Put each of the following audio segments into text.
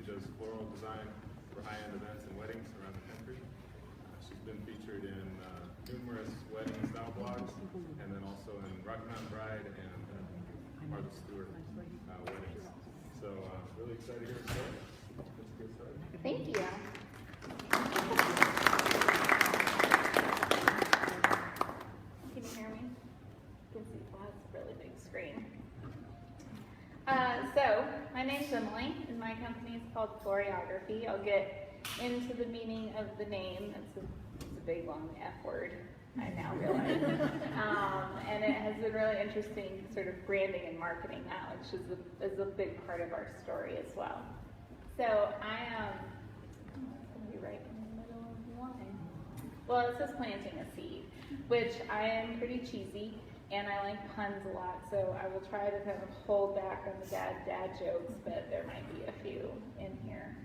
does floral design for high-end events and weddings around the country. She's been featured in numerous wedding style blogs, and then also in Rocky Mountain Bride and Martha Stewart weddings. So really excited to hear the story. Let's get started. Thank you. Can you hear me? You can see, wow, it's a really big screen. So, my name's Emily, and my company is called Floriography. I'll get into the meaning of the name. It's a big, long F word, I now realize. And it has been really interesting sort of branding and marketing now, which is a big part of our story as well. So, I am going to be right in the middle of the line. Well, it says planting a seed, which I am pretty cheesy. And I like puns a lot, so I will try to kind of hold back on the dad jokes, but there might be a few in here.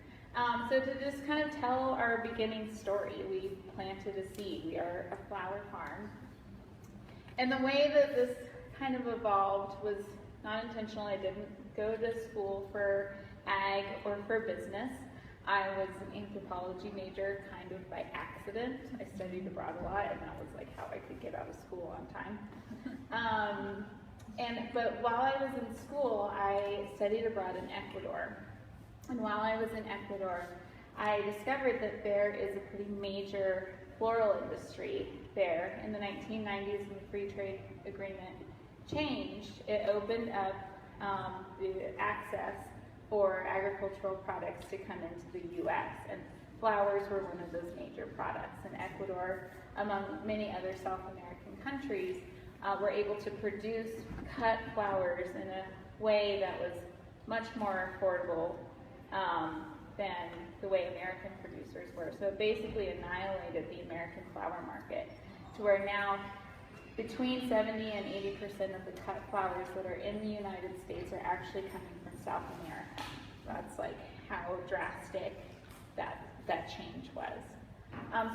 So to just kind of tell our beginning story, we planted a seed. We are a flower farm. And the way that this kind of evolved was not intentional. I didn't go to school for ag or for business. I was an anthropology major kind of by accident. I studied abroad a lot, and that was like how I could get out of school on time. But while I was in school, I studied abroad in Ecuador. And while I was in Ecuador, I discovered that there is a pretty major floral industry there. In the 1990s, when the free trade agreement changed, it opened up the access for agricultural products to come into the U.S. And flowers were one of those major products. And Ecuador, among many other South American countries, were able to produce cut flowers in a way that was much more affordable than the way American producers were. So it basically annihilated the American flower market to where now between 70 and 80% of the cut flowers that are in the United States are actually coming from South America. That's like how drastic that change was.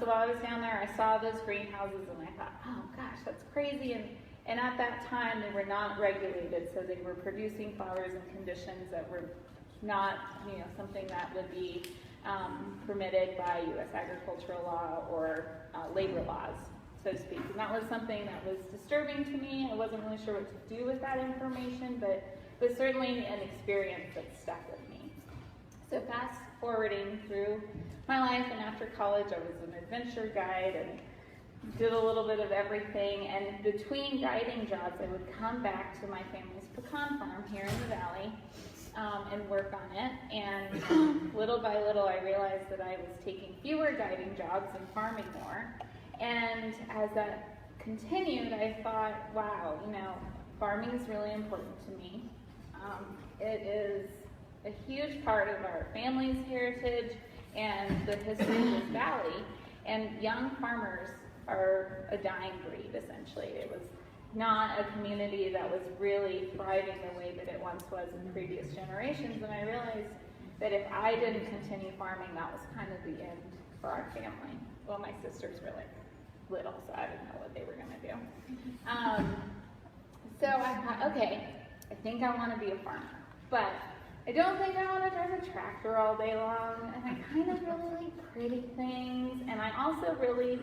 So while I was down there, I saw those greenhouses and I thought, oh gosh, that's crazy. And at that time, they were not regulated, so they were producing flowers in conditions that were not, something that would be permitted by U.S. agricultural law or labor laws, so to speak. And that was something that was disturbing to me. I wasn't really sure what to do with that information, but it was certainly an experience that stuck with me. So fast forwarding through my life, and after college, I was an adventure guide and did a little bit of everything. And between guiding jobs, I would come back to my family's pecan farm here in the valley and work on it. And little by little, I realized that I was taking fewer guiding jobs and farming more. And as that continued, I thought, wow, farming is really important to me. It is a huge part of our family's heritage and the history of this valley. And young farmers are a dying breed, essentially. It was not a community that was really thriving the way that it once was in previous generations. And I realized that if I didn't continue farming, that was kind of the end for our family. Well, my sisters were like little, so I didn't know what they were going to do. So I thought, okay, I think I want to be a farmer, but I don't think I want to drive a tractor all day long, and I kind of really like pretty things, and I also really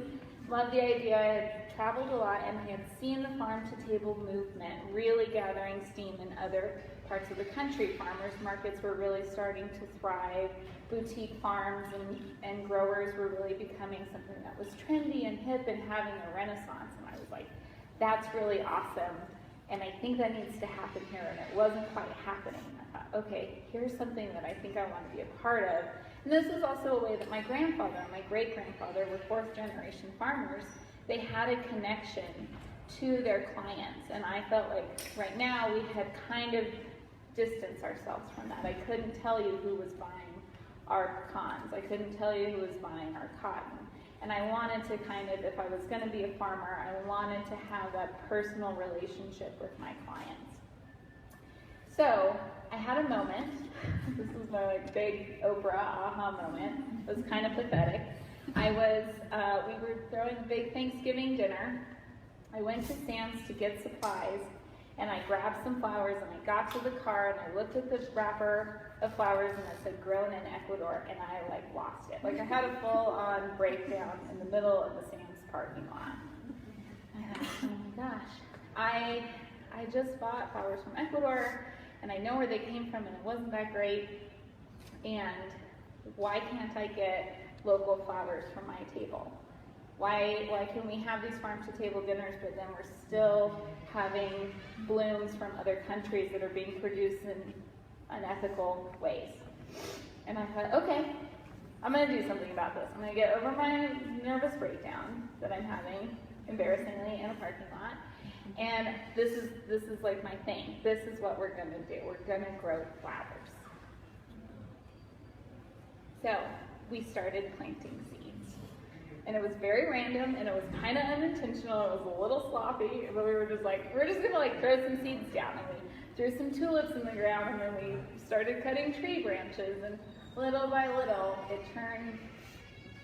love the idea. I had traveled a lot, and I had seen the farm-to-table movement really gathering steam in other parts of the country. Farmers markets were really starting to thrive. Boutique farms and growers were really becoming something that was trendy and hip and having a renaissance, and I was like, that's really awesome. And I think that needs to happen here, and it wasn't quite happening. I thought, okay, here's something that I think I want to be a part of. And this is also a way that my grandfather and my great-grandfather were fourth-generation farmers. They had a connection to their clients, and I felt like right now we had kind of distanced ourselves from that. I couldn't tell you who was buying our pecans. I couldn't tell you who was buying our cotton. And I wanted to kind of, if I was going to be a farmer, I wanted to have that personal relationship with my clients. So I had a moment. This was my big Oprah aha moment. It was kind of pathetic. We were throwing a big Thanksgiving dinner. I went to Sam's to get supplies, and I grabbed some flowers, and I got to the car, and I looked at the wrapper of flowers and it said grown in Ecuador, and I like lost it. Like I had a full-on breakdown in the middle of the Sam's parking lot. I thought, oh my gosh, I just bought flowers from Ecuador, and I know where they came from, and it wasn't that great. And why can't I get local flowers for my table? Why can we have these farm-to-table dinners, but then we're still having blooms from other countries that are being produced in unethical ways? And I thought, okay, I'm going to do something about this. I'm going to get over my nervous breakdown that I'm having, embarrassingly, in a parking lot. And this is like my thing. This is what we're going to do. We're going to grow flowers. So we started planting seeds. And it was very random, and it was kind of unintentional. It was a little sloppy, but we were just going to throw some seeds down. And we threw some tulips in the ground, and then we started cutting tree branches, and little by little, it turned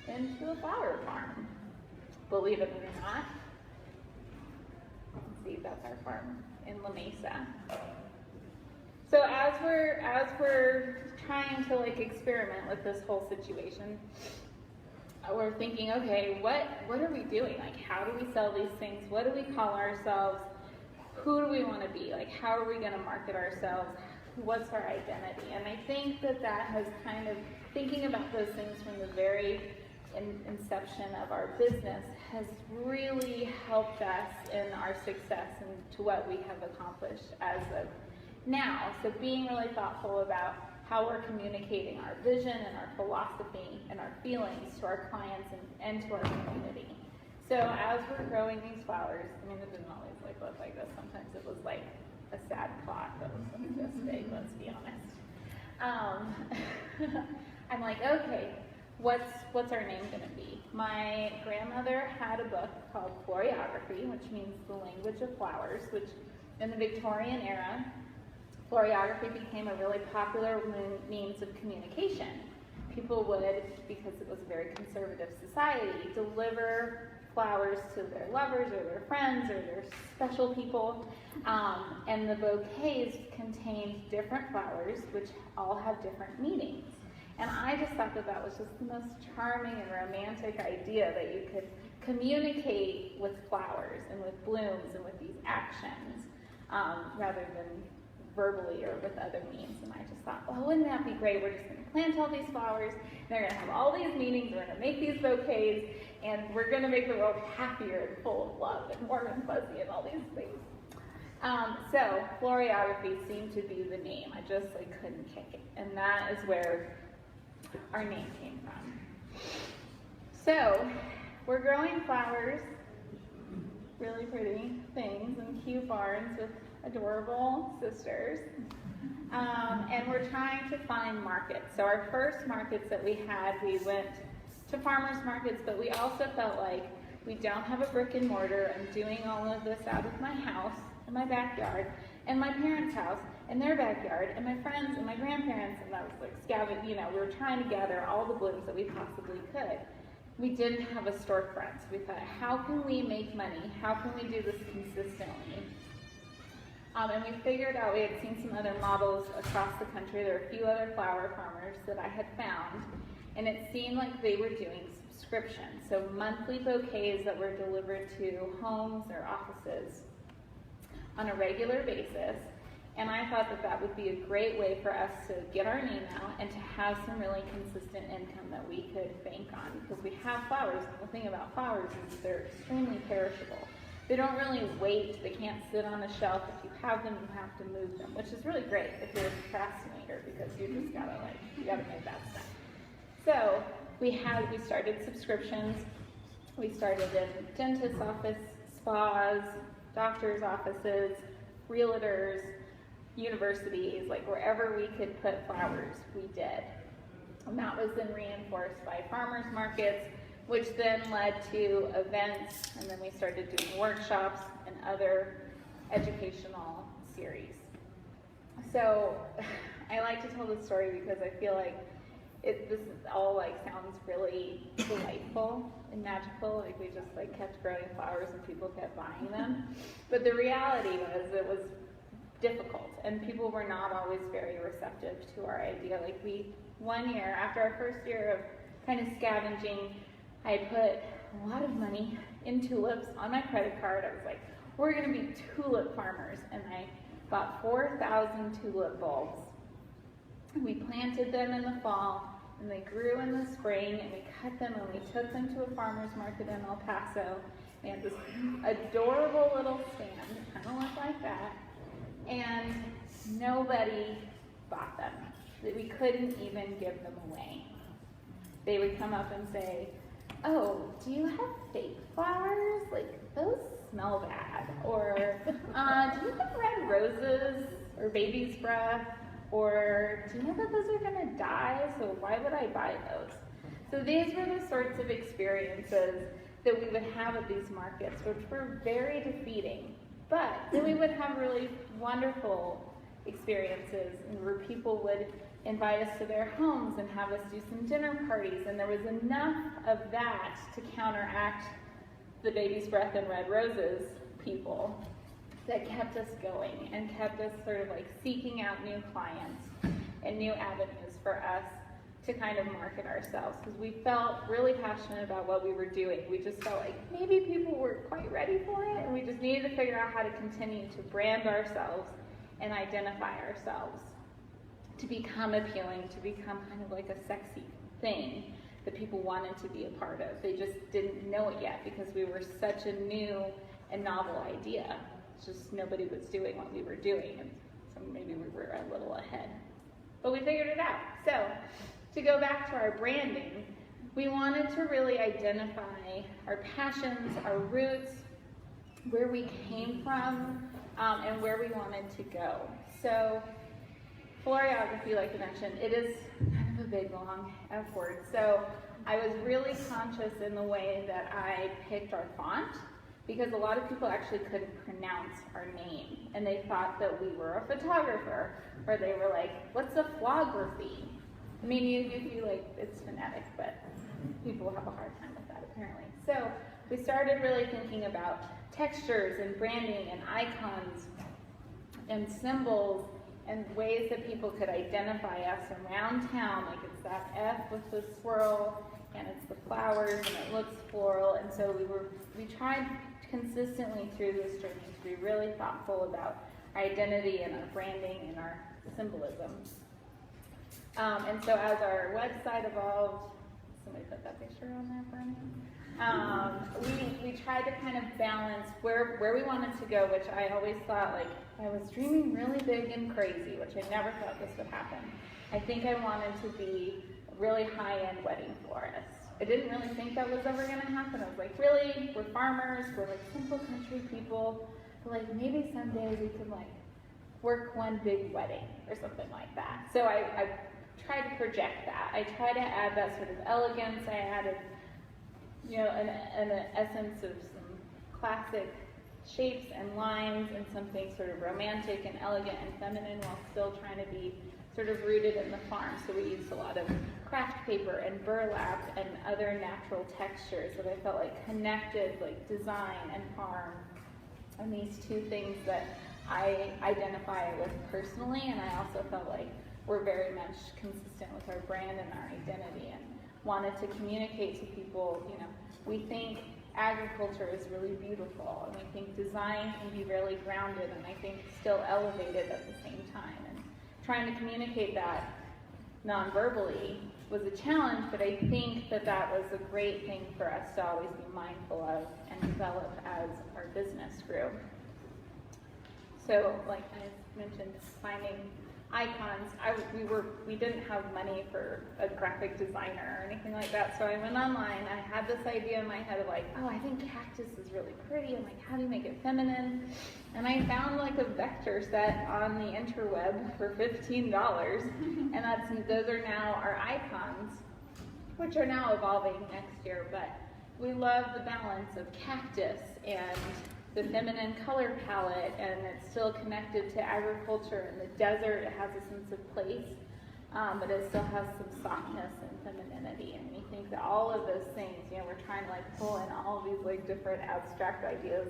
into a flower farm. Believe it or not. See, that's our farm in La Mesa. So as we're trying to experiment with this whole situation, we're thinking, okay, what are we doing? How do we sell these things? What do we call ourselves? Who do we want to be? How are we going to market ourselves? What's our identity? And I think that has kind of, thinking about those things from the very inception of our business has really helped us in our success and to what we have accomplished as of now. So being really thoughtful about how we're communicating our vision and our philosophy and our feelings to our clients and to our community. So as we're growing these flowers, it didn't always look like this. Sometimes it was like a sad plot that was like this big, let's be honest. I'm like, okay, what's our name going to be? My grandmother had a book called Floriography, which means the language of flowers, which in the Victorian era, Floriography became a really popular means of communication. People would, because it was a very conservative society, deliver flowers to their lovers or their friends or their special people, and the bouquets contained different flowers which all have different meanings. And I just thought that was just the most charming and romantic idea, that you could communicate with flowers and with blooms and with these actions rather than verbally or with other means. And I just thought, well, wouldn't that be great? We're just going to plant all these flowers, and they're going to have all these meanings, we're going to make these bouquets, and we're going to make the world happier and full of love and warm and fuzzy and all these things. So Floriography seemed to be the name. I just couldn't kick it. And that is where our name came from. So we're growing flowers, really pretty things in cute barns with adorable sisters. And we're trying to find markets. So our first markets that we had, we went to farmers markets, but we also felt like we don't have a brick and mortar. I'm doing all of this out of my house, in my backyard, and my parents' house, and their backyard, and my friends and my grandparents, and that was we were trying to gather all the blooms that we possibly could. We didn't have a storefront, so we thought, how can we make money? How can we do this consistently? And we figured out, we had seen some other models across the country. There were a few other flower farmers that I had found, and it seemed like they were doing subscriptions, so monthly bouquets that were delivered to homes or offices on a regular basis. And I thought that would be a great way for us to get our name out and to have some really consistent income that we could bank on, because we have flowers, and the thing about flowers is they're extremely perishable. They don't really wait, they can't sit on a shelf. If you have them, you have to move them, which is really great if you're a procrastinator, because you just gotta move that stuff. So we started subscriptions. We started in dentist's office, spas, doctor's offices, realtors, universities, wherever we could put flowers, we did. And that was then reinforced by farmers markets, which then led to events, and then we started doing workshops and other educational series. So I like to tell this story because I feel like this is all sounds really delightful and magical. We just kept growing flowers and people kept buying them. But the reality was, it was difficult, and people were not always very receptive to our idea. Like one year, after our first year of kind of scavenging, I put a lot of money in tulips on my credit card. I was like, we're gonna be tulip farmers, and I bought 4,000 tulip bulbs. We planted them in the fall, and they grew in the spring, and we cut them and we took them to a farmer's market in El Paso. They had this adorable little stand, kind of looked like that, and nobody bought them. We couldn't even give them away. They would come up and say, oh, do you have fake flowers? Like, those smell bad. Or, do you have red roses or baby's breath? Or, do you know that those are gonna die, so why would I buy those? So these were the sorts of experiences that we would have at these markets, which were very defeating. But then we would have really wonderful experiences, and where people would invite us to their homes and have us do some dinner parties, and there was enough of that to counteract the baby's breath and red roses people that kept us going and kept us sort of like seeking out new clients and new avenues for us to kind of market ourselves, because we felt really passionate about what we were doing. We just felt like maybe people weren't quite ready for it, and we just needed to figure out how to continue to brand ourselves and identify ourselves, to become appealing, to become kind of like a sexy thing that people wanted to be a part of. They just didn't know it yet because we were such a new and novel idea. It's just nobody was doing what we were doing, and so maybe we were a little ahead. But we figured it out. So to go back to our branding, we wanted to really identify our passions, our roots, where we came from, and where we wanted to go. So Floriography, like I mentioned, it is kind of a big, long F word. So I was really conscious in the way that I picked our font, because a lot of people actually couldn't pronounce our name, and they thought that we were a photographer, or they were like, what's a flography? I mean, you like, it's phonetic, but people have a hard time with that apparently. So we started really thinking about textures and branding and icons and symbols and ways that people could identify us around town. Like, it's that F with the swirl, and it's the flowers, and it looks floral. And so we tried consistently through this journey to be really thoughtful about our identity and our branding and our symbolism. And so as our website evolved, somebody put that picture on there for me. We tried to kind of balance where we wanted to go, which I always thought, like, I was dreaming really big and crazy, which I never thought this would happen. I think I wanted to be a really high-end wedding florist. I didn't really think that was ever going to happen. I was like, really? We're farmers, we're like simple country people, but like maybe someday we could like work one big wedding or something like that. So I tried to project that. I tried to add that sort of elegance. I added, you know, an essence of some classic shapes and lines and something sort of romantic and elegant and feminine, while still trying to be sort of rooted in the farm. So we used a lot of craft paper and burlap and other natural textures that I felt like connected like design and farm, and these two things that I identify with personally, and I also felt like we're very much consistent with our brand and our identity, and wanted to communicate to people, you know, we think agriculture is really beautiful, and we think design can be really grounded and I think still elevated at the same time. And trying to communicate that non-verbally was a challenge, but I think that that was a great thing for us to always be mindful of and develop as our business grew. So, like I mentioned, finding icons. We didn't have money for a graphic designer or anything like that, so I went online. I had this idea in my head of like, oh, I think cactus is really pretty. I'm like, how do you make it feminine? And I found like a vector set on the interweb for $15, and those are now our icons, which are now evolving next year. But we love the balance of cactus and the feminine color palette, and it's still connected to agriculture and the desert. It has a sense of place, but it still has some softness and femininity. And we think that all of those things, you know, we're trying to like pull in all of these like different abstract ideas,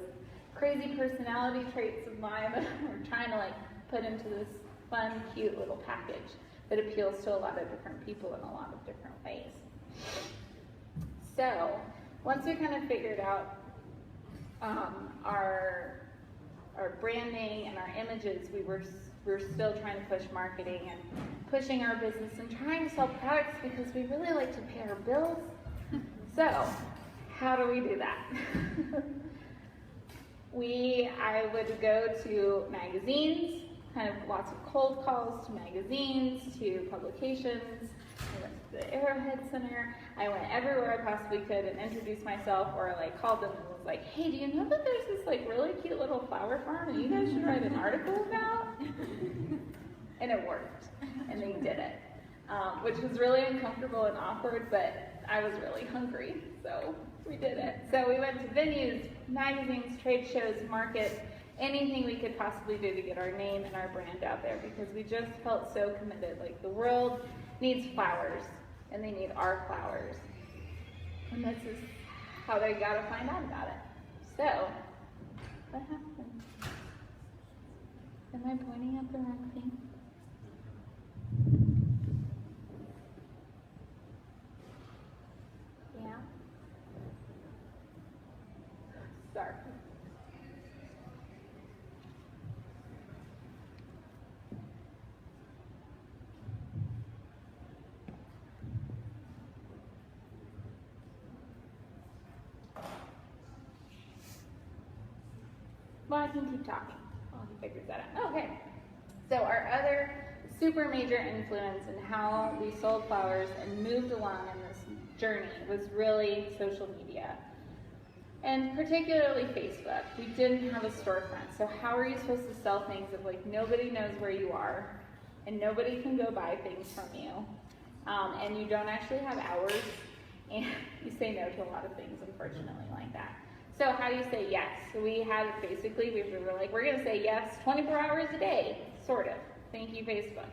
crazy personality traits of mine that we're trying to like put into this fun, cute little package that appeals to a lot of different people in a lot of different ways. So, once we kind of figured out our branding and our images, we were still trying to push marketing and pushing our business and trying to sell products because we really like to pay our bills. So, how do we do that? I would go to magazines, kind of lots of cold calls to magazines, to publications. I went to the Arrowhead Center. I went everywhere I possibly could and introduced myself, or like called them and was like, hey, do you know that there's this like really cute little flower farm and you guys should write an article about? And it worked, and they did it, which was really uncomfortable and awkward, but I was really hungry, so we did it. So we went to venues, magazines, trade shows, markets, anything we could possibly do to get our name and our brand out there, because we just felt so committed. Like, the world needs flowers, and they need our flowers. And this is how they got to find out about it. So, what happened? Am I pointing at the wrong thing? Yeah? Sorry. Well, I can keep talking while he figures that out. Okay. So our other super major influence in how we sold flowers and moved along in this journey was really social media. And particularly Facebook. We didn't have a storefront. So how are you supposed to sell things if like nobody knows where you are and nobody can go buy things from you, and you don't actually have hours, and you say no to a lot of things, unfortunately, like that. So how do you say yes? So we were like, we're going to say yes 24 hours a day, sort of. Thank you, Facebook.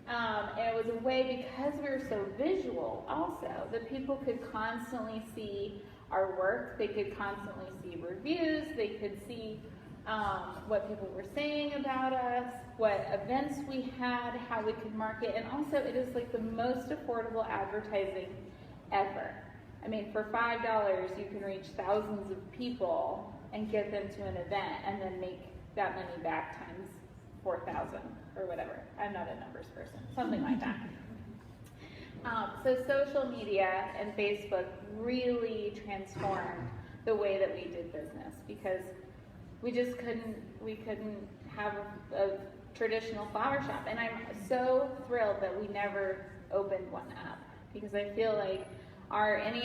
And it was a way, because we were so visual also, that people could constantly see our work. They could constantly see reviews. They could see what people were saying about us, what events we had, how we could market. And also, it is like the most affordable advertising ever. I mean, for $5, you can reach thousands of people and get them to an event and then make that money back times 4,000 or whatever. I'm not a numbers person, something like that. So social media and Facebook really transformed the way that we did business, because we just couldn't have a traditional flower shop. And I'm so thrilled that we never opened one up, because I feel like any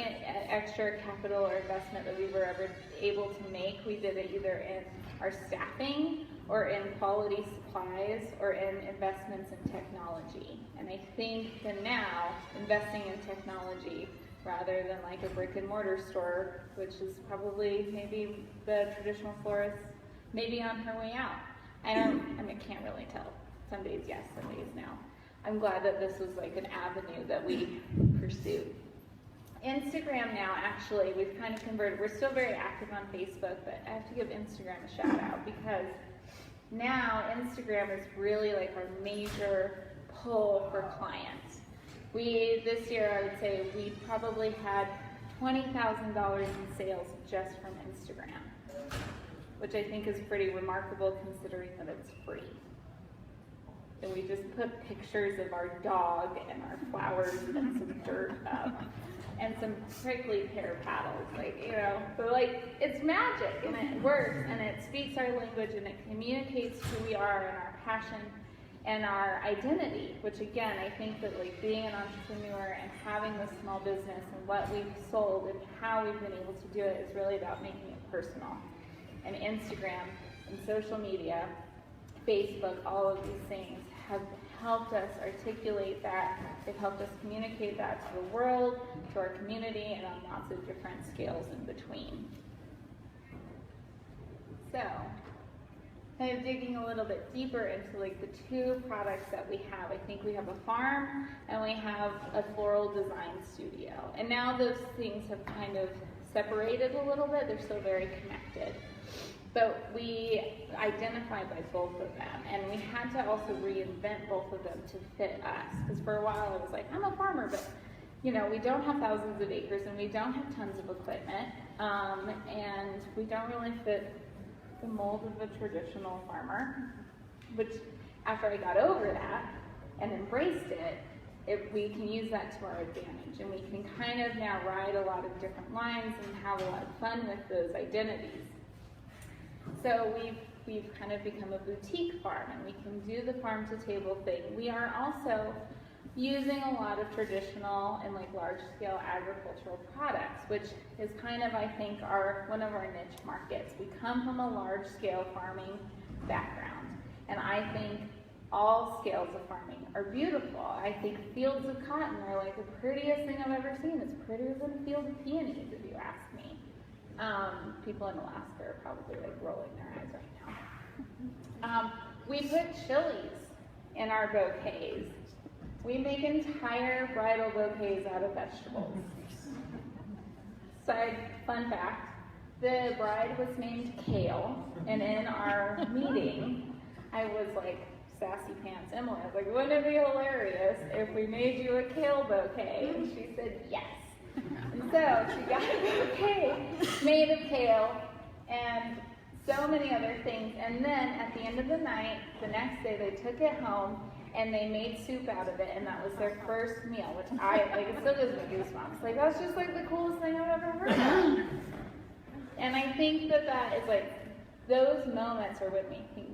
extra capital or investment that we were ever able to make, we did it either in our staffing or in quality supplies or in investments in technology. And I think that now, investing in technology rather than like a brick and mortar store, which is probably maybe the traditional florist maybe on her way out. I can't really tell. Some days yes, some days no. I'm glad that this was like an avenue that we pursued. Instagram now, actually, we've kind of converted. We're still very active on Facebook, but I have to give Instagram a shout out, because now Instagram is really like our major pull for clients. This year, I would say we probably had $20,000 in sales just from Instagram, which I think is pretty remarkable considering that it's free. And we just put pictures of our dog and our flowers and some dirt up and some prickly pear paddles, but it's magic, and it works, and it speaks our language, and it communicates who we are and our passion and our identity, which again, I think that like being an entrepreneur and having this small business and what we've sold and how we've been able to do it is really about making it personal. And Instagram and social media, Facebook, all of these things have helped us articulate that. They've helped us communicate that to the world, to our community, and on lots of different scales in between. So, kind of digging a little bit deeper into like the two products that we have. I think we have a farm and we have a floral design studio. And now those things have kind of separated a little bit. They're still very connected. But we identified by both of them, and we had to also reinvent both of them to fit us. Because for a while I was like, I'm a farmer, but we don't have thousands of acres, and we don't have tons of equipment, and we don't really fit the mold of a traditional farmer. Which, after I got over that and embraced it, we can use that to our advantage, and we can kind of now ride a lot of different lines and have a lot of fun with those identities. So we've kind of become a boutique farm, and we can do the farm to table thing. We are also using a lot of traditional and large scale agricultural products, which is kind of, I think, one of our niche markets. We come from a large scale farming background, and I think all scales of farming are beautiful. I think fields of cotton are the prettiest thing I've ever seen. It's prettier than a field of peonies, if you ask me. People in Alaska are probably rolling their eyes right now. We put chilies in our bouquets. We make entire bridal bouquets out of vegetables. Fun fact, the bride was named Kale, and in our meeting, I was like, sassy pants Emily, I was like, wouldn't it be hilarious if we made you a kale bouquet? And she said yes. And so she got a bouquet made of kale and so many other things. And then at the end of the night, the next day, they took it home and they made soup out of it, and that was their first meal, which it still gives me goosebumps. That's just the coolest thing I've ever heard of. And I think that is those moments are when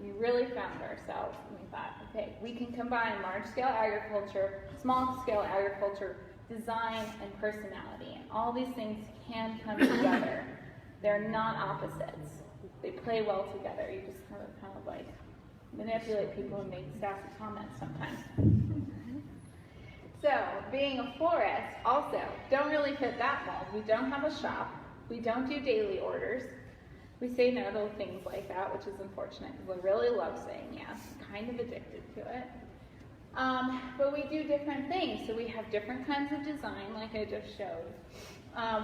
we really found ourselves, and we thought, okay, we can combine large-scale agriculture, small-scale agriculture, design, and personality, and all these things can come together. They're not opposites. They play well together. You just kind of manipulate people and make sassy comments sometimes. So, being a florist, also, don't really fit that mold. We don't have a shop. We don't do daily orders. We say no to things like that, which is unfortunate because I really love saying yes. I'm kind of addicted to it. But we do different things. So we have different kinds of design, like I just showed.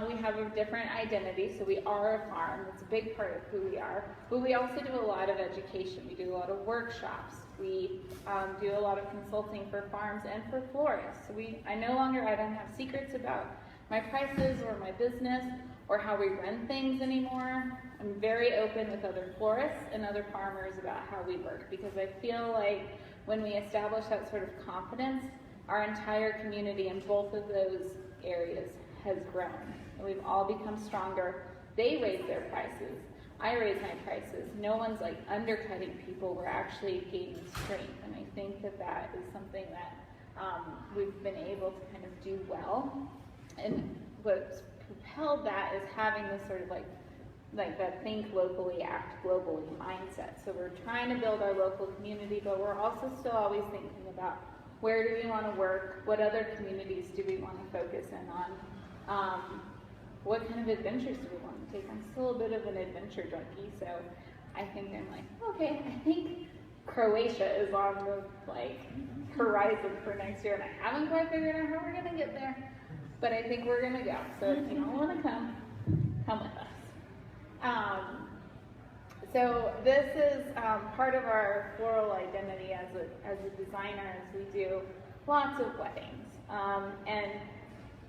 We have a different identity, so we are a farm. That's a big part of who we are. But we also do a lot of education. We do a lot of workshops. We do a lot of consulting for farms and for florists. So I don't have secrets about my prices or my business or how we run things anymore. I'm very open with other florists and other farmers about how we work, because I feel like when we establish that sort of confidence, our entire community in both of those areas has grown, and we've all become stronger. They raise their prices. I raise my prices. No one's undercutting people. We're actually gaining strength, and I think that is something that we've been able to kind of do well. And what's propelled that is having this sort of that think locally, act globally mindset. So we're trying to build our local community, but we're also still always thinking about where do we want to work, what other communities do we want to focus in on, what kind of adventures do we want to take. I'm still a bit of an adventure junkie, so I think okay, I think Croatia is on the horizon for next year, and I haven't quite figured out how we're going to get there, but I think we're going to go. So if you don't want to come with us. So this is part of our floral identity as a designer, as we do lots of weddings. And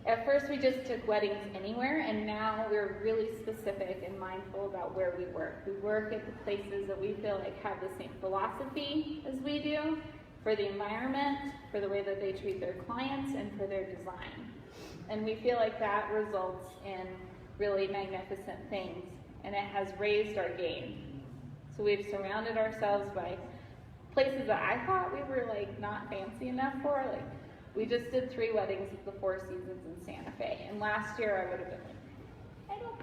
at first we just took weddings anywhere, and now we're really specific and mindful about where we work. We work at the places that we feel have the same philosophy as we do, for the environment, for the way that they treat their clients, and for their design. And we feel like that results in really magnificent things, and it has raised our game. So we've surrounded ourselves by places that I thought we were not fancy enough for. We just did 3 weddings at the Four Seasons in Santa Fe, and last year I would have been I don't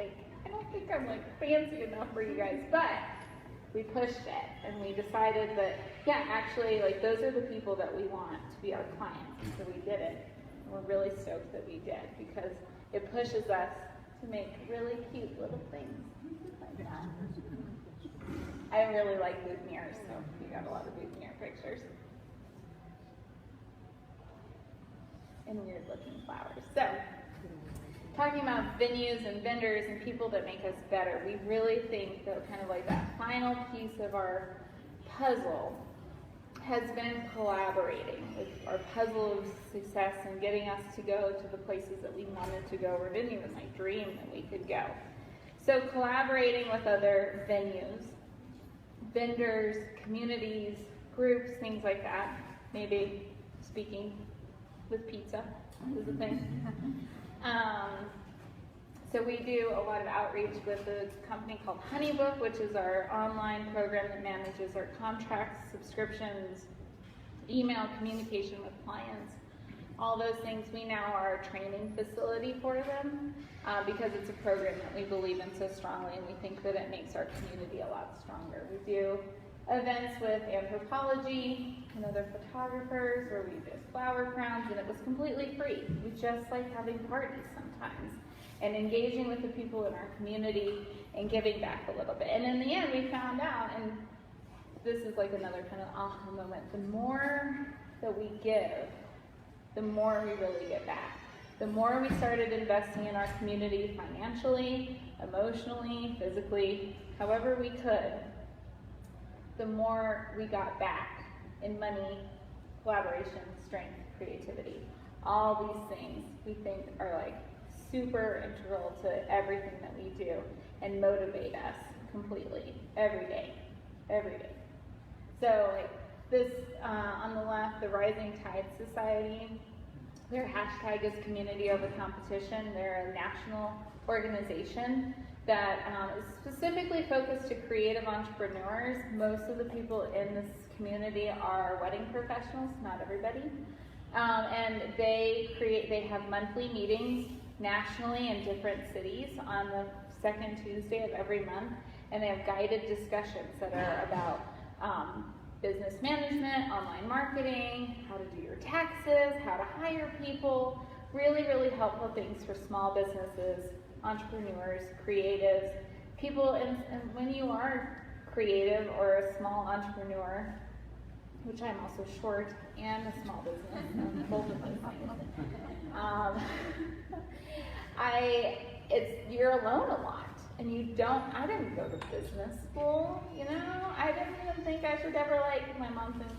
think I'm fancy enough for you guys, but we pushed it, and we decided that actually those are the people that we want to be our clients, and so we did it. And we're really stoked that we did, because it pushes us to make really cute little things like that. I really like boutonnieres, so we got a lot of boutonniere pictures. And weird looking flowers. So, talking about venues and vendors and people that make us better, we really think that kind of like that final piece of our puzzle has been collaborating with our puzzle of success and getting us to go to the places that we wanted to go or didn't even like dream that we could go. So collaborating with other venues, vendors, communities, groups, things like that. Maybe speaking with pizza is a thing. So we do a lot of outreach with a company called HoneyBook, which is our online program that manages our contracts, subscriptions, email communication with clients, all those things. We now are a training facility for them because it's a program that we believe in so strongly, and we think that it makes our community a lot stronger. We do events with anthropology and other photographers where we did flower crowns, and it was completely free. We just like having parties sometimes and engaging with the people in our community and giving back a little bit. And in the end, we found out, and this is like another kind of aha moment, the more that we give, the more we really get back. The more we started investing in our community financially, emotionally, physically, however we could, the more we got back in money, collaboration, strength, creativity. All these things we think are like super integral to everything that we do and motivate us completely every day. So like this on the left, the Rising Tide Society, their hashtag is Community Over Competition. They're a national organization that is specifically focused to creative entrepreneurs. Most of the people in this community are wedding professionals, not everybody. And they have monthly meetings nationally in different cities on the second Tuesday of every month, and they have guided discussions that are about business management, online marketing, how to do your taxes, how to hire people, really, really helpful things for small businesses, entrepreneurs, creatives, people, and when you are creative or a small entrepreneur, which I'm also short and a small business, both of those things. You're alone a lot, and I didn't go to business school, I didn't even think I should ever, my mom thinks,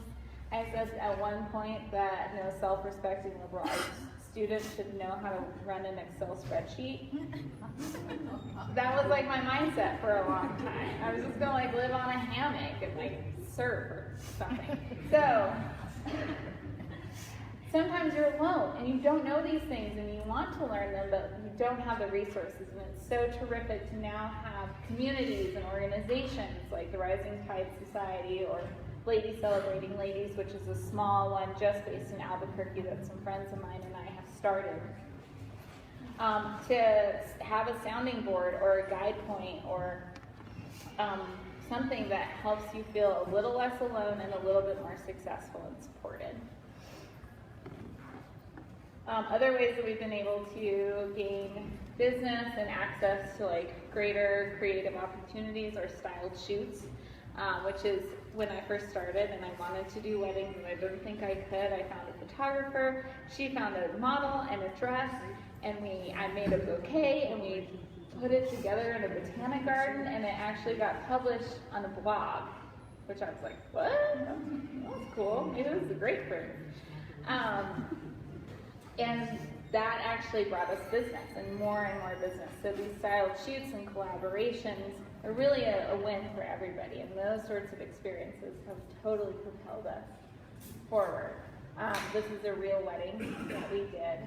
I said at one point that no self-respecting liberal arts student should know how to run an Excel spreadsheet. That was my mindset for a long time. I was just gonna live on a hammock and surf or something. So sometimes you're alone and you don't know these things and you want to learn them, but you don't have the resources. And it's so terrific to now have communities and organizations like the Rising Tide Society or Ladies Celebrating Ladies, which is a small one just based in Albuquerque that some friends of mine and I have started, to have a sounding board or a guide point or something that helps you feel a little less alone and a little bit more successful and supported. Other ways that we've been able to gain business and access to greater creative opportunities are styled shoots, which is when I first started and I wanted to do weddings and I didn't think I could. I found a photographer, she found a model and a dress, and I made a bouquet and we put it together in a botanic garden, and it actually got published on a blog, which I was like, what? That's cool. Maybe this is a great thing. And that actually brought us business and more business. So these styled shoots and collaborations are really a win for everybody, and those sorts of experiences have totally propelled us forward. This is a real wedding that we did.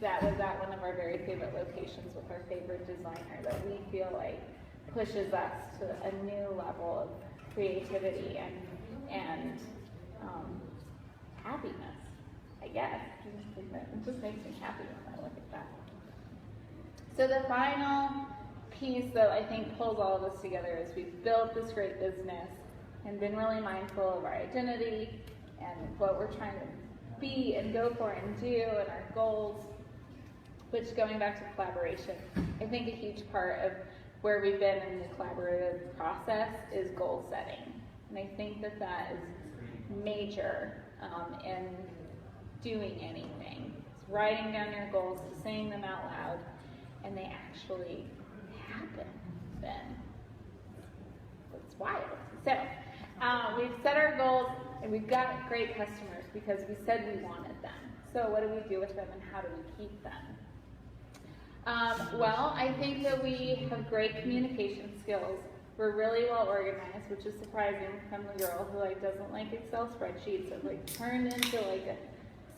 That was at one of our very favorite locations with our favorite designer that we feel pushes us to a new level of creativity and happiness, I guess. It just makes me happy when I look at that. So the final piece that I think pulls all of us together is we've built this great business and been really mindful of our identity and what we're trying to be and go for and do and our goals, which, going back to collaboration, I think a huge part of where we've been in the collaborative process is goal setting. And I think that is major in doing anything. It's writing down your goals, to saying them out loud, and they actually happen, then it's wild. So we've set our goals, and we've got great customers because we said we wanted them. So what do we do with them, and how do we keep them? Well, I think that we have great communication skills. We're really well organized, which is surprising from the girl who doesn't like Excel spreadsheets. I've turned into a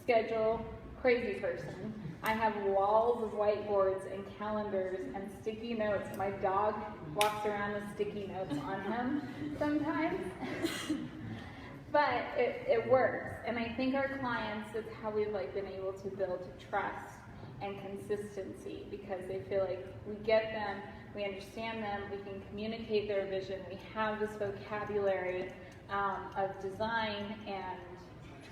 schedule crazy person. I have walls of whiteboards and calendars and sticky notes. My dog walks around with sticky notes on him sometimes. But it works. And I think our clients, it's how we've been able to build trust and consistency, because they feel like we get them, we understand them, we can communicate their vision, we have this vocabulary of design and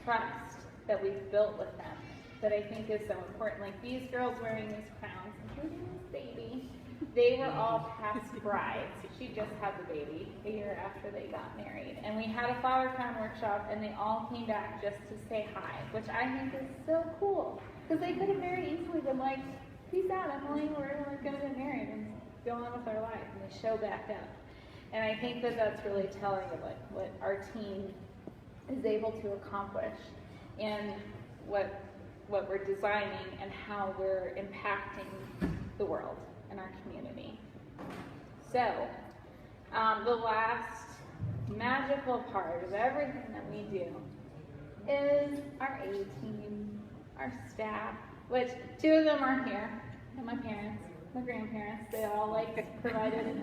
trust that we've built with them that I think is so important. Like these girls wearing these crowns, including this baby, they were all past brides. She just had the baby a year after they got married. And we had a flower crown workshop, and they all came back just to say hi, which I think is so cool. Because they could have very easily been like, peace out, Emily, we're going to get married and go on with our life. And they show back up. And I think that that's really telling of what our team is able to accomplish and what we're designing and how we're impacting the world and our community. So, the last magical part of everything that we do is our A-team, our staff, which 2 of them are here, and my parents, my grandparents. They all provided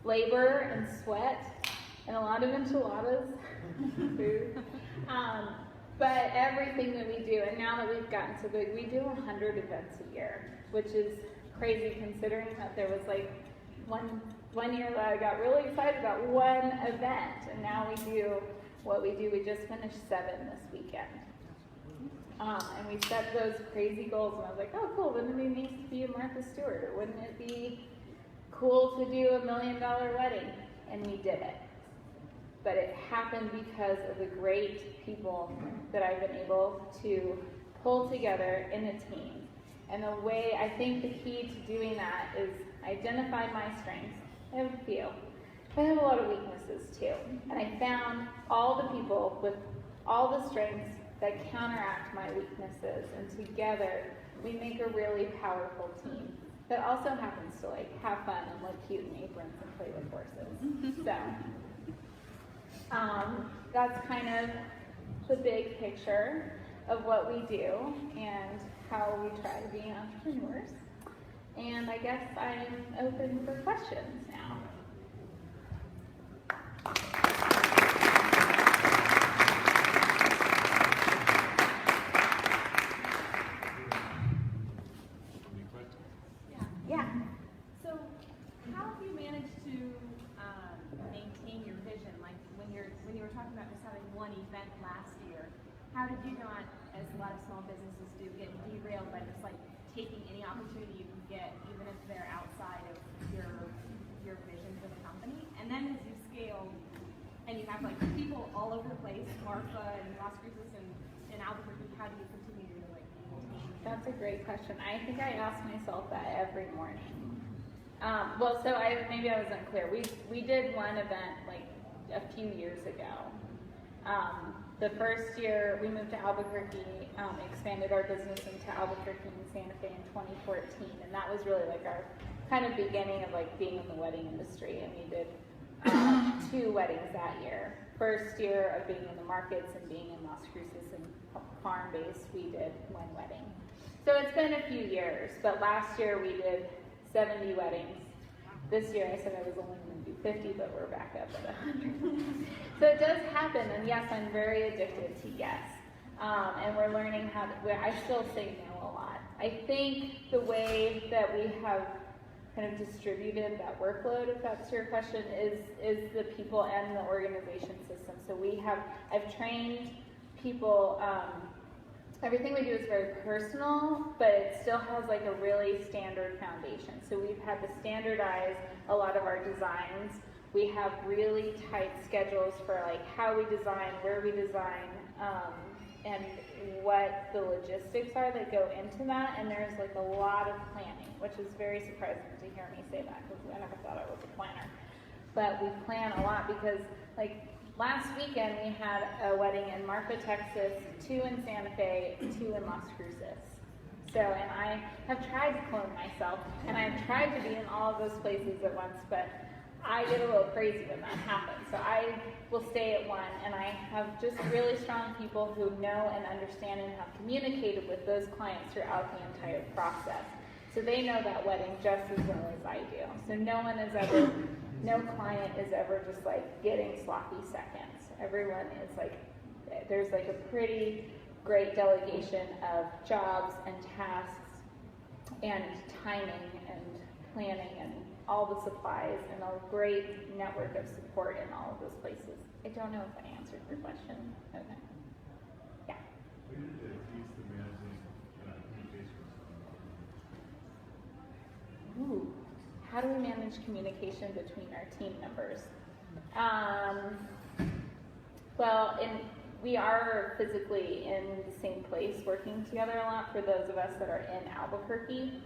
labor and sweat and a lot of enchiladas, food. But everything that we do, and now that we've gotten so big, we do 100 events a year, which is crazy considering that there was one year that I got really excited about one event, and now we do what we do. We just finished 7 this weekend. And we set those crazy goals, and I was like, oh cool, wouldn't it be nice to be a Martha Stewart, or wouldn't it be cool to do a $1 million wedding? And we did it. But it happened because of the great people that I've been able to pull together in a team. And the way, I think the key to doing that is identify my strengths. I have a few. But I have a lot of weaknesses too. And I found all the people with all the strengths that counteract my weaknesses. And together, we make a really powerful team that also happens to have fun and look cute in aprons and play with horses. So, that's kind of the big picture of what we do and how we try to be entrepreneurs. And I guess I'm open for questions now. Yeah. So, how have you managed to maintain your vision? Like when you were talking about just having one event last year, how did you not, as a lot of small businesses do, get derailed by just taking any opportunity you can get, even if they're outside of your vision for the company? And then as you scale, and you have people all over the place, Martha and Las Cruces and Albuquerque, how do you continue to maintain? That's a great question. I think I ask myself that every morning. Maybe I was unclear. We did one event a few years ago. The first year we moved to Albuquerque, expanded our business into Albuquerque and Santa Fe in 2014, and that was really our kind of beginning of being in the wedding industry. And we did 2 weddings that year. First year of being in the markets and being in Las Cruces and farm-based, we did 1 wedding. So it's been a few years, but last year we did 70 weddings. This year I said I was only going to do 50, but we're back up at 100. So it does happen, and yes, I'm very addicted to yes. And we're learning how to, I still say no a lot. I think the way that we have kind of distributed that workload, if that's your question, is the people and the organization system. So I've trained people, everything we do is very personal, but it still has a really standard foundation. So we've had to standardize a lot of our designs. We have really tight schedules for how we design, where we design, and what the logistics are that go into that, and there's like a lot of planning, which is very surprising to hear me say that because I never thought I was a planner. But we plan a lot because like last weekend we had a wedding in Marfa, Texas, 2 in Santa Fe, 2 in Las Cruces. So, and I have tried to clone myself, and I've tried to be in all of those places at once, but I get a little crazy when that happens. So I will stay at one, and I have just really strong people who know and understand and have communicated with those clients throughout the entire process. So they know that wedding just as well as I do. So no client is ever just like getting sloppy seconds. Everyone is like, there's like a pretty great delegation of jobs and tasks and timing and planning and all the supplies and a great network of support in all of those places. I don't know if I answered your question. Okay. Yeah. What are the keys to managing communications? Ooh. How do we manage communication between our team members? Well, we are physically in the same place working together a lot for those of us that are in Albuquerque.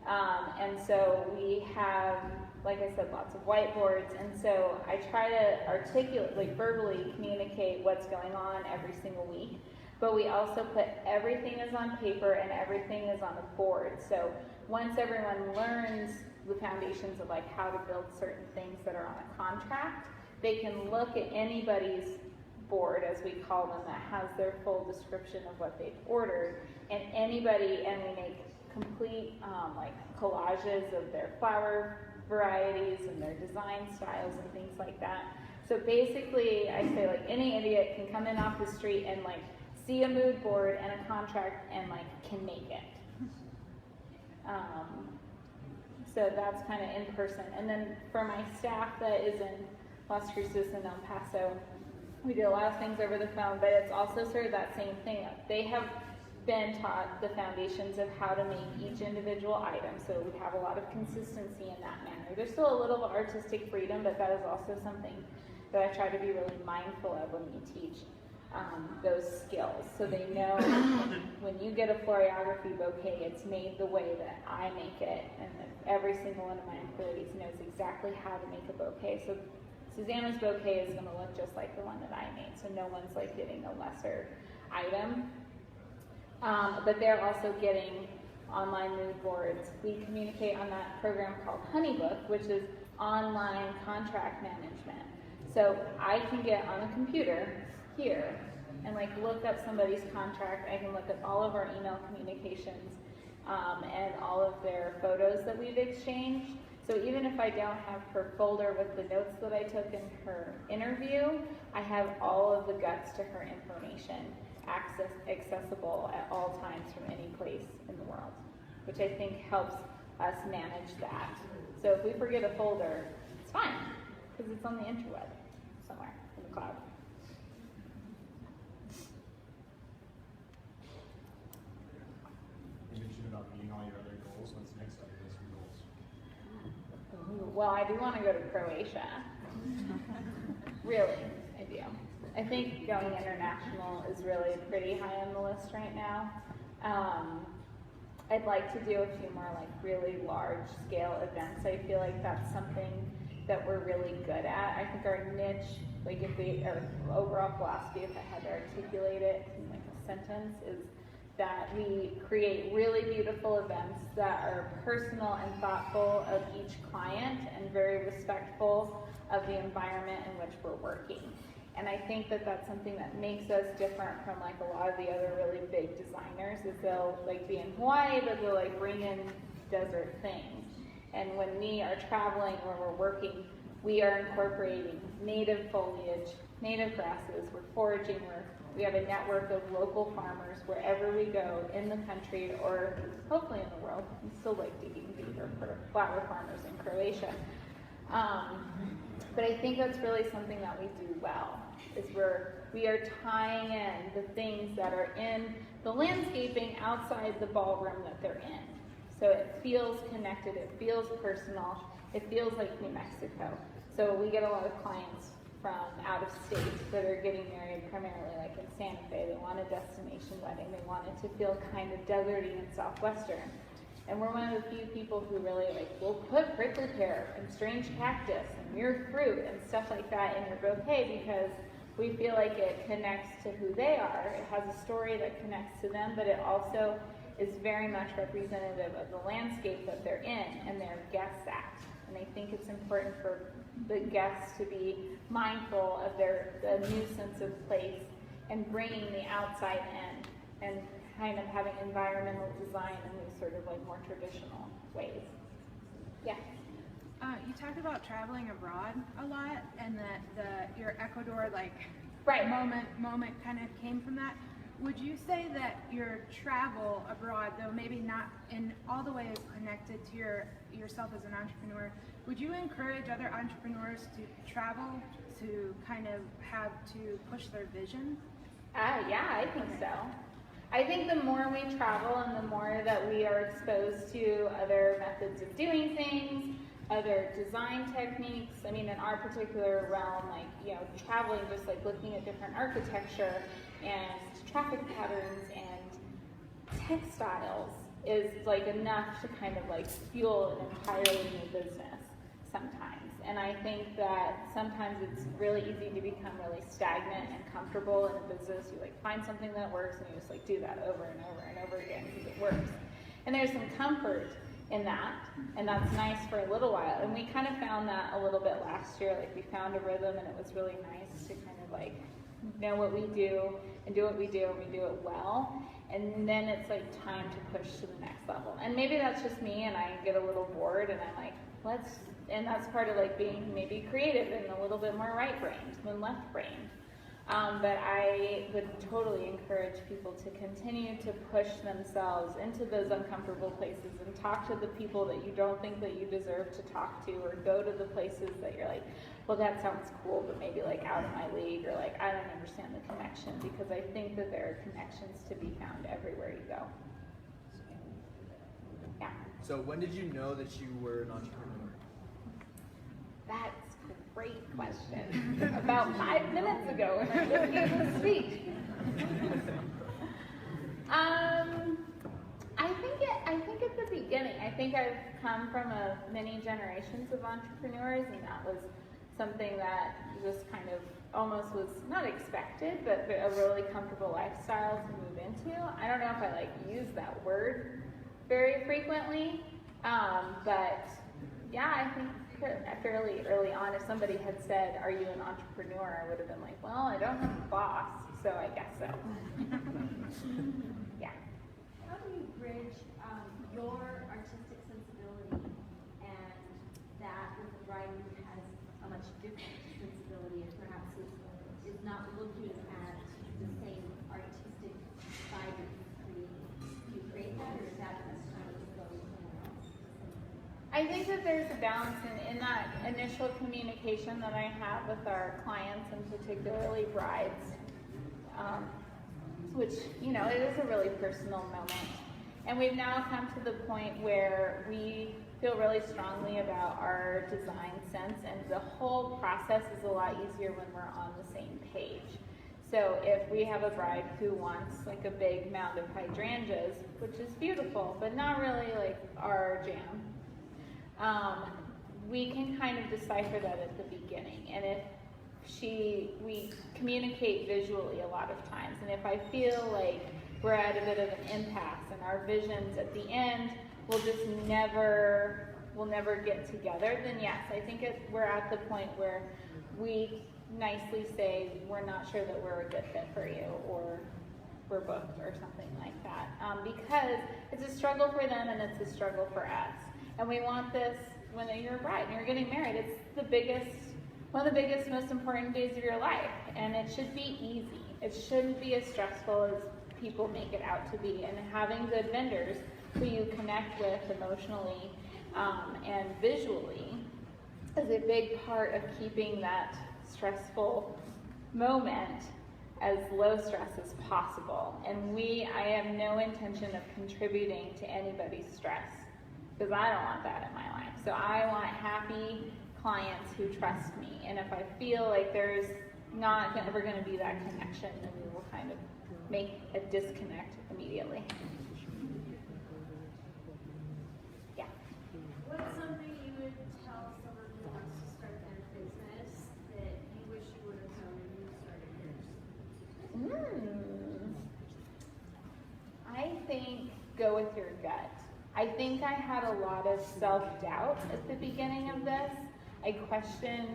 And so we have, like I said, lots of whiteboards. And so I try to articulate, like verbally communicate what's going on every single week. But we also put everything is on paper and everything is on a board. So once everyone learns the foundations of like how to build certain things that are on a contract, they can look at anybody's board, as we call them, that has their full description of what they've ordered, and anybody, and we make complete like collages of their flower varieties and their design styles and things like that. So basically, I say like any idiot can come in off the street and like see a mood board and a contract and like can make it. So that's kind of in person. And then for my staff that is in Las Cruces and El Paso, we do a lot of things over the phone, but it's also sort of that same thing. They have been taught the foundations of how to make each individual item, so we have a lot of consistency in that manner. There's still a little artistic freedom, but that is also something that I try to be really mindful of when we teach those skills. So they know when you get a Floriography bouquet, it's made the way that I make it, and that every single one of my employees knows exactly how to make a bouquet. So Susanna's bouquet is going to look just like the one that I made, so no one's like getting a lesser item. But they're also getting online mood boards. We communicate on that program called Honeybook, which is online contract management. So I can get on a computer here and like look up somebody's contract. I can look at all of our email communications and all of their photos that we've exchanged. So even if I don't have her folder with the notes that I took in her interview, I have all of the guts to her information accessible at all times from any place in the world, which I think helps us manage that. So if we forget a folder, it's fine, because it's on the interweb somewhere in the cloud. You mentioned about meeting all your other goals. What's next on your list of goals? Well, I do want to go to Croatia. Really, I do. I think going international is really pretty high on the list right now. I'd like to do a few more like really large scale events. I feel like that's something that we're really good at. I think our niche, like if we, our overall philosophy, if I had to articulate it in like a sentence, is that we create really beautiful events that are personal and thoughtful of each client and very respectful of the environment in which we're working. And I think that that's something that makes us different from like a lot of the other really big designers, is they'll like be in Hawaii, but they'll like bring in desert things. And when we are traveling or we're working, we are incorporating native foliage, native grasses, we're foraging, we have a network of local farmers wherever we go in the country or hopefully in the world. We still like digging deeper for flower farmers in Croatia. But I think that's really something that we do well, is we are tying in the things that are in the landscaping outside the ballroom that they're in. So it feels connected, it feels personal, it feels like New Mexico. So we get a lot of clients from out of state that are getting married primarily like in Santa Fe. They want a destination wedding. They want it to feel kind of deserty and southwestern. And we're one of the few people who really like, will put prickly pear and strange cactus and weird fruit and stuff like that in your bouquet because we feel like it connects to who they are. It has a story that connects to them, but it also is very much representative of the landscape that they're in and their guests at. And I think it's important for the guests to be mindful of the new sense of place and bringing the outside in and kind of having environmental design in these sort of like more traditional ways. Yeah. You talked about traveling abroad a lot, and that your Ecuador right. moment kind of came from that. Would you say that your travel abroad, though maybe not in all the ways connected to yourself as an entrepreneur, would you encourage other entrepreneurs to travel to kind of have to push their vision? Yeah, I think so. I think the more we travel and the more that we are exposed to other methods of doing things, other design techniques. I mean, in our particular realm, traveling, just like looking at different architecture and traffic patterns and textiles is like enough to kind of like fuel an entirely new business sometimes. And I think that sometimes it's really easy to become really stagnant and comfortable in a business. You like find something that works and you just like do that over and over and over again because it works. And there's some comfort in that, and that's nice for a little while. And we kind of found that a little bit last year. Like we found a rhythm, and it was really nice to kind of like know what we do and do what we do, and we do it well. And then it's like time to push to the next level. And maybe that's just me, and I get a little bored, and I'm like, and that's part of like being maybe creative and a little bit more right-brained than left-brained. But I would totally encourage people to continue to push themselves into those uncomfortable places and talk to the people that you don't think that you deserve to talk to, or go to the places that you're like, well, that sounds cool, but maybe like out of my league, or like I don't understand the connection, because I think that there are connections to be found everywhere you go. Yeah. So when did you know that you were an entrepreneur? That's a great question. About 5 minutes ago when I just gave a speech. I think at the beginning. I think I've come from many generations of entrepreneurs, and that was something that just kind of almost was not expected, but a really comfortable lifestyle to move into. I don't know if I like use that word very frequently, but yeah, I think fairly early on, if somebody had said, "Are you an entrepreneur?" I would have been like, "Well, I don't have a boss, so I guess so." Yeah. How do you bridge your artistic sensibility and that with a bride who has a much different sensibility and perhaps is not looking at the same artistic side that you create? Do you create that, or is that just kind of go somewhere else? I think that there's a balance in that initial communication that I have with our clients, and particularly brides, which, it is a really personal moment. And we've now come to the point where we feel really strongly about our design sense, and the whole process is a lot easier when we're on the same page. So if we have a bride who wants like a big mound of hydrangeas, which is beautiful, but not really like our jam, we can kind of decipher that at the beginning. And if we communicate visually a lot of times, and if I feel like we're at a bit of an impasse and our visions at the end will never get together, then yes, I think we're at the point where we nicely say we're not sure that we're a good fit for you, or we're booked, or something like that, because it's a struggle for them and it's a struggle for us. And we want this when you're a bride and you're getting married. It's one of the biggest, most important days of your life, and it should be easy. It shouldn't be as stressful as people make it out to be. And having good vendors who you connect with emotionally and visually is a big part of keeping that stressful moment as low stress as possible. And I have no intention of contributing to anybody's stress, because I don't want that in my life. So I want happy, clients who trust me. And if I feel like there's not ever going to be that connection, then we will kind of make a disconnect immediately. Yeah. What's something you would tell someone who wants to start their business that you wish you would have known when you started yours? I think go with your gut. I think I had a lot of self-doubt at the beginning of this. I questioned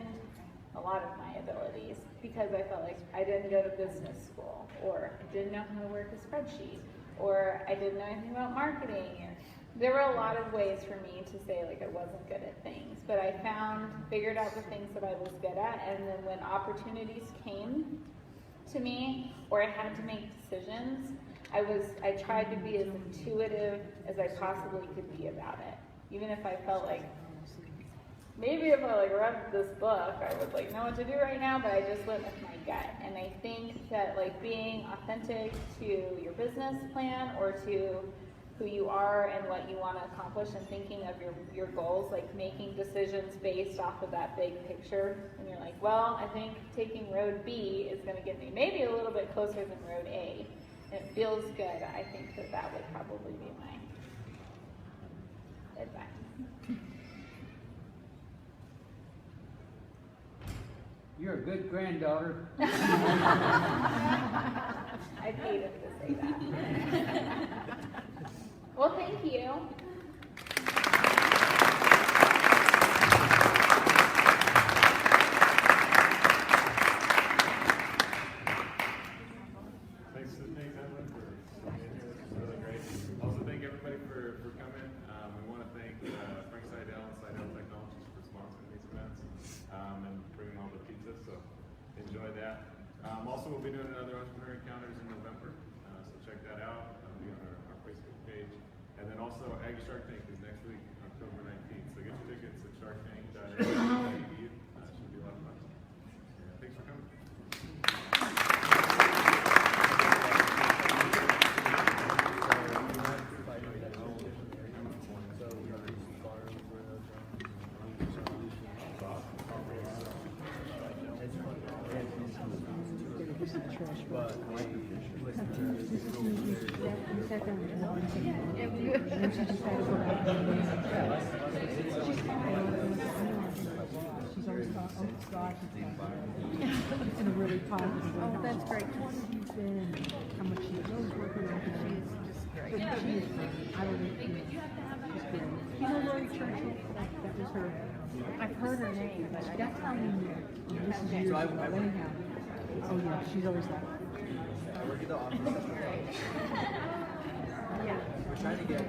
a lot of my abilities because I felt like I didn't go to business school, or I didn't know how to work a spreadsheet, or I didn't know anything about marketing. There were a lot of ways for me to say like I wasn't good at things, but I figured out the things that I was good at, and then when opportunities came to me or I had to make decisions, I tried to be as intuitive as I possibly could be about it. Even if I felt like, maybe if I read this book, I would know what to do right now, but I just went with my gut. And I think that being authentic to your business plan or to who you are and what you want to accomplish, and thinking of your goals, making decisions based off of that big picture. And you're like, well, I think taking road B is going to get me maybe a little bit closer than road A. And it feels good. I think that would probably be my advice. You're a good granddaughter. I paid him to say that. Well, thank you. Thanks, Evelyn, for being here. This was really great. Also, thank everybody for coming. We want to thank Frank Seidel and Seidel Technologies for sponsoring these events and bringing all the pizza. So enjoy that. Also, we'll be doing another entrepreneur encounters in November. So check that out. It'll be on our Facebook page. And then also, Aggie Shark Tank is next week, October 19th. So get your tickets at sharktank.edu. Should be a lot of fun. Yeah, thanks for coming. She's always thought, oh God, in a really positive way. Oh, that's great. She's been, how much she knows working on it. She's just great. She is great. I really think she's great. You know Lori Churchill? That was her. I've heard her name, but that's how we knew. This is years ago. Anyhow. Oh yeah, she's always like. I work at the office. Yeah. We're trying to get